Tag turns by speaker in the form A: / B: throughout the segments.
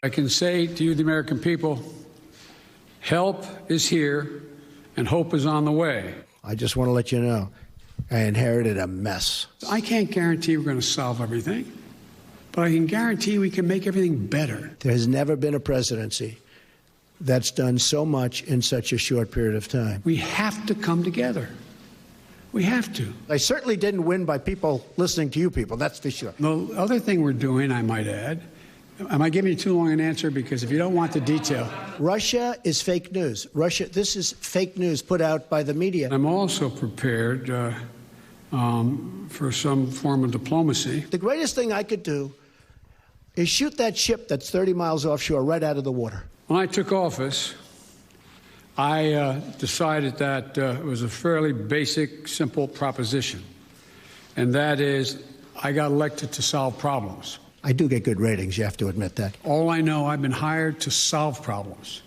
A: I can say to you, the American people, help is here and hope is on the way.
B: I just want to let you know, I inherited a mess.
A: I can't guarantee we're going to solve everything, but I can guarantee we can make everything better.
B: There has never been a presidency that's done so much in such a short period of time.
A: We have to come together. We have to.
B: I certainly didn't win by people listening to you people, that's for sure.
A: The other thing we're doing, I might add, am I giving you too long an answer? Because if you don't want the detail.
B: Russia is fake news. This is fake news put out by the media.
A: I'm also prepared for some form of diplomacy.
B: The greatest thing I could do is shoot that ship that's 30 miles offshore right out of the water.
A: When I took office, I decided that it was a fairly basic, simple proposition, and that is I got elected to solve problems.
B: I do get good ratings, you have to admit that.
A: All I know, I've been hired to solve problems,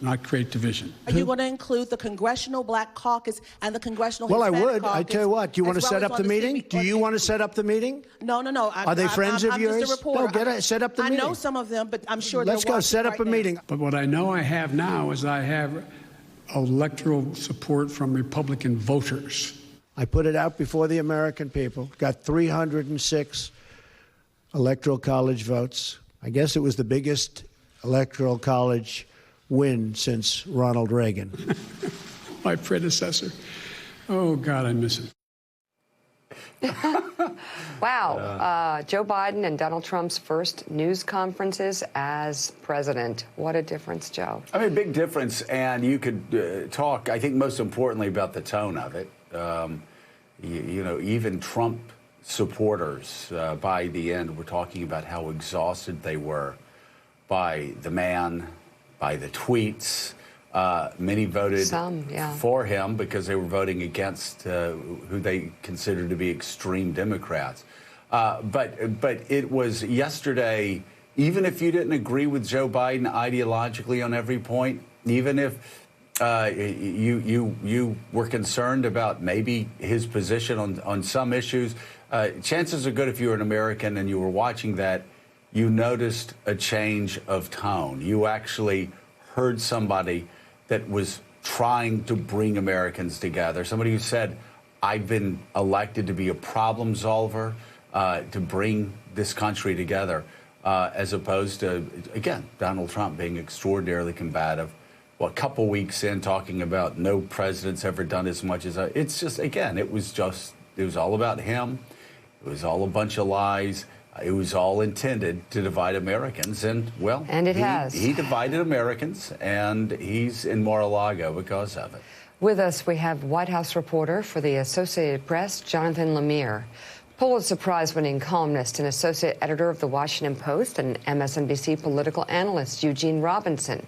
A: not create division.
C: Are you going to include the Congressional Black Caucus and the Congressional Hispanic
B: Well, I would.
C: Caucus,
B: I tell you what, do you want to set up the meeting? Do you want to set up the meeting?
C: No.
B: Are they friends of yours?
C: I'm just a reporter.
B: No, set up the meeting.
C: I know some of them, but I'm sure
B: Let's go, set up a meeting.
A: But what I know I have now is I have electoral support from Republican voters.
B: I put it out before the American people, got 306 electoral college votes. I guess it was the biggest electoral college win since Ronald Reagan.
A: My predecessor. Oh, God, I miss it.
D: Wow. Joe Biden and Donald Trump's first news conferences as president. What a difference, Joe.
E: I mean, big difference. And you could talk, I think, most importantly about the tone of it. You know, even Trump supporters by the end were talking about how exhausted they were by the man, by the tweets. Many voted for him because they were voting against who they considered to be extreme Democrats. But it was yesterday, even if you didn't agree with Joe Biden ideologically on every point, even if you were concerned about maybe his position on some issues, chances are good if you were an American and you were watching that, you noticed a change of tone. You actually heard somebody that was trying to bring Americans together, somebody who said, I've been elected to be a problem solver, to bring this country together, as opposed to, again, Donald Trump being extraordinarily combative. Well, a couple weeks in talking about no president's ever done as much as it's just, again, it was all about him. It was all a bunch of lies. It was all intended to divide Americans, and, well, he divided Americans, and he's in Mar-a-Lago because of it.
D: With us, we have White House reporter for the Associated Press, Jonathan Lemire, Pulitzer Prize-winning columnist and associate editor of The Washington Post, and MSNBC political analyst Eugene Robinson,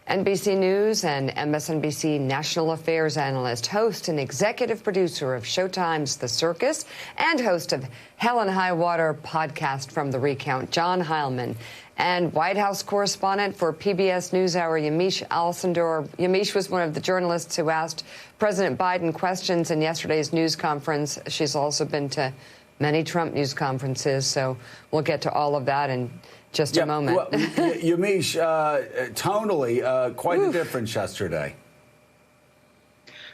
D: NBC News and MSNBC national affairs analyst, host and executive producer of Showtime's The Circus, and host of Hell and High Water podcast from The Recount, John Heilemann, and White House correspondent for PBS NewsHour, Yamiche Alcindor. Yamiche was one of the journalists who asked President Biden questions in yesterday's news conference. She's also been to many Trump news conferences, so we'll get to all of that in just a moment.
E: Well, Yamiche, tonally, quite a difference yesterday.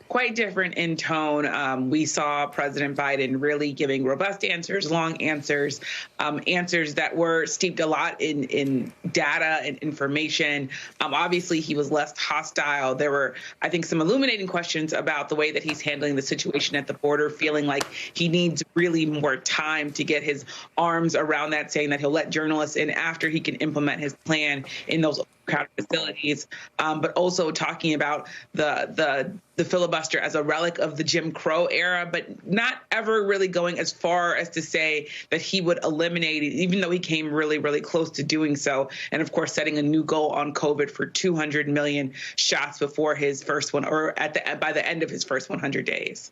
F: Quite different in tone. We saw President Biden really giving robust answers, long answers, answers that were steeped a lot in data and information. Obviously, he was less hostile. There were, I think, some illuminating questions about the way that he's handling the situation at the border, feeling like he needs really more time to get his arms around that, saying that he'll let journalists in after he can implement his plan in those crowded facilities, but also talking about the filibuster as a relic of the Jim Crow era, but not ever really going as far as to say that he would eliminate it, even though he came really, really close to doing so. And of course, setting a new goal on COVID for 200 million shots before his first one, or by the end of his first 100 days.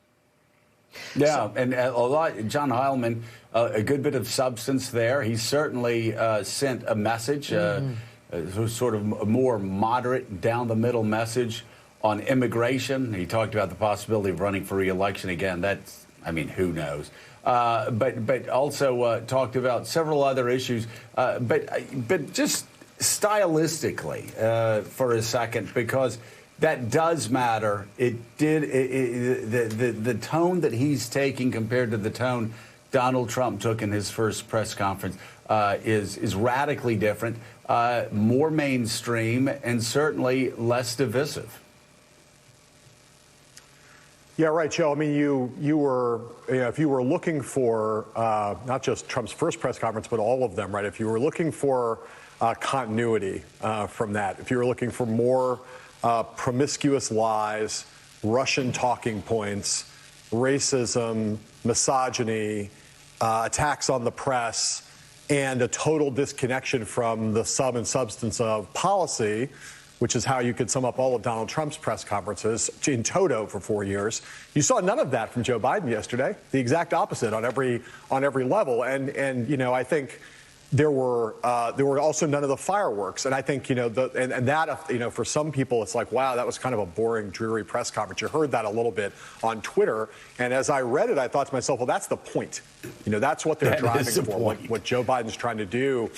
E: Yeah, and a lot, John Heilemann, a good bit of substance there. He certainly sent a message, sort of a more moderate, down-the-middle message on immigration. He talked about the possibility of running for re-election again. That's I mean, who knows? But also talked about several other issues. But just stylistically for a second, because that does matter. The tone that he's taking compared to the tone Donald Trump took in his first press conference is radically different, more mainstream, and certainly less divisive.
G: Yeah, right, Joe. I mean, you were, if you were looking for not just Trump's first press conference, but all of them, right? If you were looking for continuity from that, if you were looking for more promiscuous lies, Russian talking points, racism, misogyny, attacks on the press, and a total disconnection from the sum and substance of policy, which is how you could sum up all of Donald Trump's press conferences in toto for 4 years. You saw none of that from Joe Biden yesterday. The exact opposite on every level. And you know, I think there were also none of the fireworks. And I think, you know, that, you know, for some people, it's like, wow, that was kind of a boring, dreary press conference. You heard that a little bit on Twitter. And as I read it, I thought to myself, well, that's the point. You know, that's what they're driving for. What Joe Biden's trying to do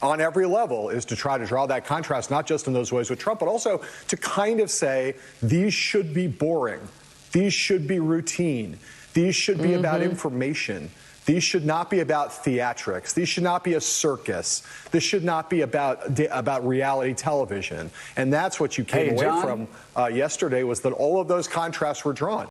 G: on every level is to try to draw that contrast, not just in those ways with Trump, but also to kind of say these should be boring. These should be routine. These should be about information. These should not be about theatrics. These should not be a circus. This should not be about reality television. And that's what you came away from yesterday, was that all of those contrasts were drawn.